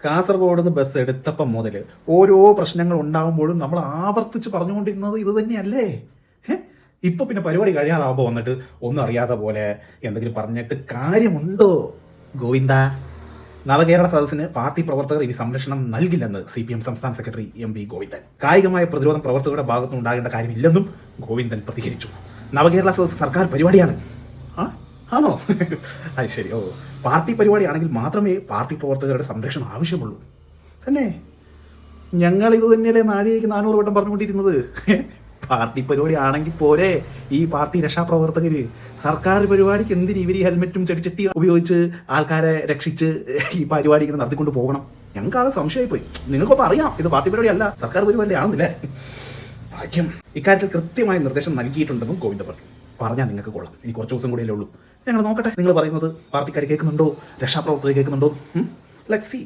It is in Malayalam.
കാസർഗോഡ് നിന്ന് ബസ് എടുത്തപ്പം മുതൽ ഓരോ പ്രശ്നങ്ങൾ ഉണ്ടാകുമ്പോഴും നമ്മൾ ആവർത്തിച്ച് പറഞ്ഞുകൊണ്ടിരുന്നത് ഇത് തന്നെയല്ലേ? ഇപ്പൊ പിന്നെ പരിപാടി കഴിയാറാവുമ്പോൾ വന്നിട്ട് ഒന്നും അറിയാത്ത പോലെ എന്തെങ്കിലും പറഞ്ഞിട്ട് കാര്യമുണ്ടോ? ഗോവിന്ദ, നവകേരള സദസ്സിന് പാർട്ടി പ്രവർത്തകർ ഇനി സംരക്ഷണം നൽകില്ലെന്ന് CPM സംസ്ഥാന സെക്രട്ടറി MV ഗോവിന്ദൻ. കായികമായ പ്രതിരോധം പ്രവർത്തകരുടെ ഭാഗത്തുനിന്ന് ഉണ്ടാകേണ്ട കാര്യമില്ലെന്നും ഗോവിന്ദൻ പ്രതികരിച്ചു. നവകേരള സദസ്സ് സർക്കാർ പരിപാടിയാണ്. ആണോ? അത് ശരി. പാർട്ടി പരിപാടിയാണെങ്കിൽ മാത്രമേ പാർട്ടി പ്രവർത്തകരുടെ സംരക്ഷണം ആവശ്യമുള്ളൂ. തന്നെ ഞങ്ങൾ ഇത് തന്നെയല്ലേ നാഴികയ്ക്ക് 400 വട്ടം പറഞ്ഞുകൊണ്ടിരുന്നത്? പാർട്ടി പരിപാടി ആണെങ്കിൽ പോരെ ഈ പാർട്ടി രക്ഷാപ്രവർത്തകര്? സർക്കാർ പരിപാടിക്ക് എന്തിന് ഇവർ ഈ ഹെൽമെറ്റും ചെടിച്ചട്ടി ഉപയോഗിച്ച് ആൾക്കാരെ രക്ഷിച്ച് ഈ പരിപാടി ഇങ്ങനെ നടത്തിക്കൊണ്ട് പോകണം? ഞങ്ങൾക്ക് ആകെ സംശയമായി പോയി. നിങ്ങൾക്കൊപ്പം അറിയാം ഇത് പാർട്ടി പരിപാടി അല്ല, സർക്കാർ പരിപാടി ആണെന്നില്ലേ? ഭാഗ്യം. ഇക്കാര്യത്തിൽ കൃത്യമായ നിർദ്ദേശം നൽകിയിട്ടുണ്ടെന്നും ഗോവിന്ദ പറഞ്ഞു. പറഞ്ഞാൽ നിങ്ങൾക്ക് കൊള്ളാം. ഇനി കുറച്ച് ദിവസം കൂടിയല്ലേ ഉള്ളൂ. ഞങ്ങൾ നോക്കട്ടെ നിങ്ങൾ പറയുന്നത് പാർട്ടിക്കാർ കേൾക്കുന്നുണ്ടോ, രക്ഷാപ്രവർത്തകർ കേൾക്കുന്നുണ്ടോ. Let's see.